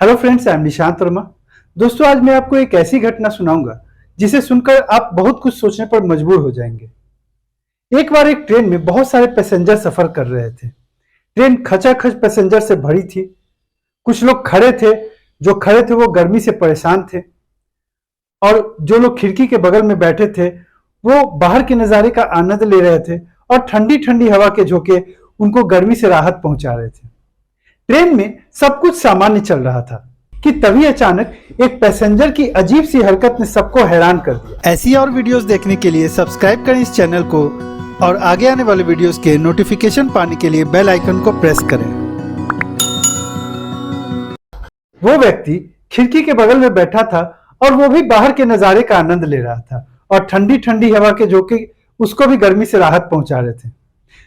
Hello friends, I am Nishant Verma. दोस्तों, आज मैं आपको एक ऐसी घटना सुनाऊंगा जिसे सुनकर आप बहुत कुछ सोचने पर मजबूर हो जाएंगे। एक बार एक ट्रेन में बहुत सारे पैसेंजर सफर कर रहे थे। ट्रेन खचाखच पैसेंजर से भरी थी। कुछ लोग खड़े थे, जो खड़े थे वो गर्मी से परेशान थे, और जो लोग खिड़की के बगल में बैठे थे वो बाहर के नज़ारे का आनंद ले रहे थे और ठंडी ठंडी हवा के झोंके उनको गर्मी से राहत पहुंचा रहे थे। ट्रेन में सब कुछ सामान्य चल रहा था कि तभी अचानक एक पैसेंजर की अजीब सी हरकत ने सबको हैरान कर दिया। ऐसी और वीडियोस देखने के लिए सब्सक्राइब करें इस चैनल को और आगे आने वाले वीडियोस के नोटिफिकेशन पाने के लिए बेल आइकन को प्रेस करें। वो व्यक्ति खिड़की के बगल में बैठा था और वो भी बाहर के नजारे का आनंद ले रहा था और ठंडी ठंडी हवा के झोंके उसको भी गर्मी से राहत पहुंचा रहे थे।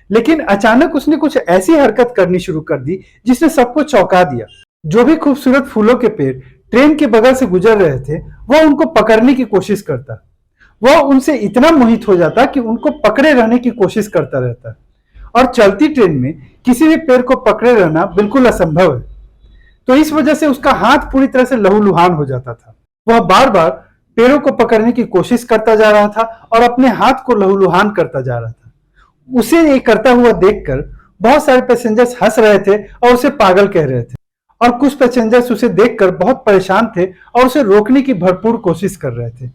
लेकिन अचानक उसने कुछ ऐसी हरकत करनी शुरू कर दी जिसने सबको चौंका दिया। जो भी खूबसूरत फूलों के पेड़ ट्रेन के बगल से गुजर रहे थे वह उनको पकड़ने की कोशिश करता। वह उनसे इतना मोहित हो जाता कि उनको पकड़े रहने की कोशिश करता रहता, और चलती ट्रेन में किसी भी पेड़ को पकड़े रहना बिल्कुल असंभव है। तो इस वजह से उसका हाथ पूरी तरह से लहूलुहान हो जाता था। वह बार बार पेड़ों को पकड़ने की कोशिश करता जा रहा था और अपने हाथ को लहूलुहान करता जा रहा था। उसे ये करता हुआ देखकर बहुत सारे पैसेंजर्स हंस रहे थे और उसे पागल कह रहे थे, और कुछ पैसेंजर्स उसे देखकर बहुत परेशान थे और उसे रोकने की भरपूर कोशिश कर रहे थे।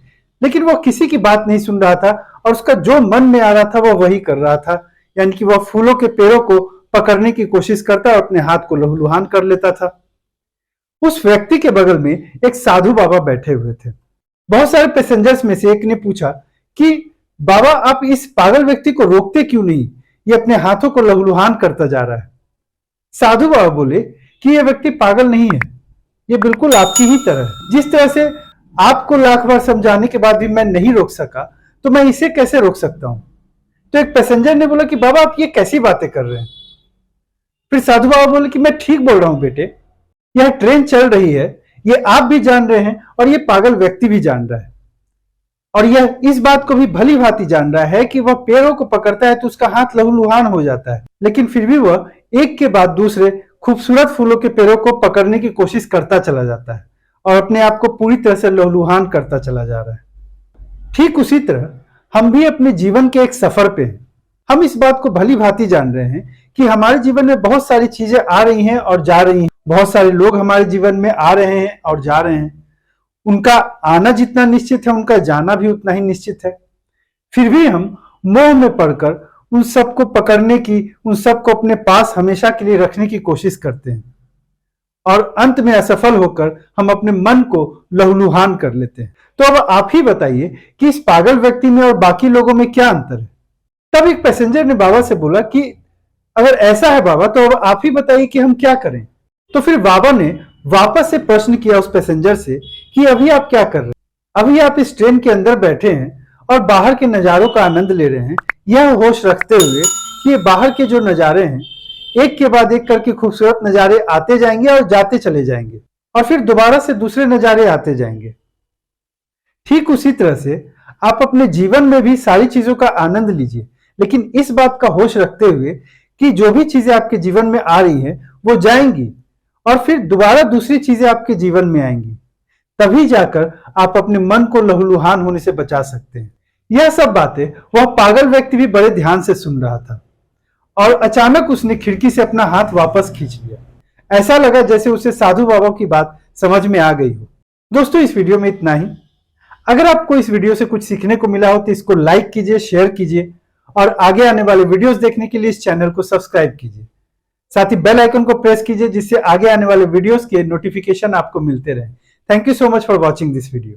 लेकिन वह किसी की बात नहीं सुन रहा था और उसका जो मन में आ रहा था वह वही कर रहा था, यानी कि वह फूलों के पेड़ों को पकड़ने की कोशिश करता और अपने हाथ को लहूलुहान कर लेता था। उस व्यक्ति के बगल में एक साधु बाबा बैठे हुए थे। बहुत सारे पैसेंजर्स में से एक ने पूछा कि बाबा, आप इस पागल व्यक्ति को रोकते क्यों नहीं? ये अपने हाथों को लहूलुहान करता जा रहा है। साधु बाबा बोले कि यह व्यक्ति पागल नहीं है, ये बिल्कुल आपकी ही तरह है। जिस तरह से आपको लाख बार समझाने के बाद भी मैं नहीं रोक सका, तो मैं इसे कैसे रोक सकता हूं? तो एक पैसेंजर ने बोला कि बाबा, आप ये कैसी बातें कर रहे हैं? फिर साधु बाबा बोले कि मैं ठीक बोल रहा हूं बेटे, यह ट्रेन चल रही है, ये आप भी जान रहे हैं और ये पागल व्यक्ति भी जान रहा है, और यह इस बात को भी भली भांति जान रहा है कि वह पेड़ों को पकड़ता है तो उसका हाथ लहूलुहान हो जाता है, लेकिन फिर भी वह एक के बाद दूसरे खूबसूरत फूलों के पेड़ों को पकड़ने की कोशिश करता चला जाता है और अपने आप को पूरी तरह से लहूलुहान करता चला जा रहा है। ठीक उसी तरह हम भी अपने जीवन के एक सफर पे हैं। हम इस बात को भली भांति जान रहे हैं कि हमारे जीवन में बहुत सारी चीजें आ रही हैं और जा रही हैं। बहुत सारे लोग हमारे जीवन में आ रहे हैं और जा रहे हैं। उनका आना जितना निश्चित है, उनका जाना भी उतना ही निश्चित है। फिर भी हम मोह में पड़कर उन सबको पकड़ने की, उन सबको अपने पास हमेशा के लिए रखने की कोशिश करते हैं, और अंत में असफल होकर हम अपने मन को लहूलुहान कर लेते हैं। तो अब आप ही बताइए कि इस पागल व्यक्ति में और बाकी लोगों में क्या अंतर है? तब एक पैसेंजर ने बाबा से बोला कि अगर ऐसा है बाबा, तो अब आप ही बताइए कि हम क्या करें? तो फिर बाबा ने वापस से प्रश्न किया उस पैसेंजर से कि अभी आप क्या कर रहे हैं? अभी आप इस ट्रेन के अंदर बैठे हैं और बाहर के नज़ारों का आनंद ले रहे हैं, यह होश रखते हुए कि ये बाहर के जो नज़ारे हैं एक के बाद एक करके खूबसूरत नज़ारे आते जाएंगे और जाते चले जाएंगे, और फिर दोबारा से दूसरे नज़ारे आते जाएंगे। ठीक उसी तरह से आप अपने जीवन में भी सारी चीजों का आनंद लीजिए, लेकिन इस बात का होश रखते हुए कि जो भी चीजें आपके जीवन में आ रही हैं वो जाएंगी और फिर दोबारा दूसरी चीजें आपके जीवन में आएंगी। तभी जाकर आप अपने मन को लहूलुहान होने से बचा सकते हैं। यह सब बातें वह पागल व्यक्ति भी बड़े ध्यान से सुन रहा था, और अचानक उसने खिड़की से अपना हाथ वापस खींच लिया। ऐसा लगा जैसे उसे साधु बाबा की बात समझ में आ गई हो। दोस्तों, इस वीडियो में इतना ही। अगर आपको इस वीडियो से कुछ सीखने को मिला हो तो इसको लाइक कीजिए, शेयर कीजिए, और आगे आने वाले वीडियोस देखने के लिए इस चैनल को सब्सक्राइब कीजिए। साथ ही बेल आइकन को प्रेस कीजिए जिससे आगे आने वाले वीडियोस के नोटिफिकेशन आपको मिलते रहे। Thank you so much for watching this video.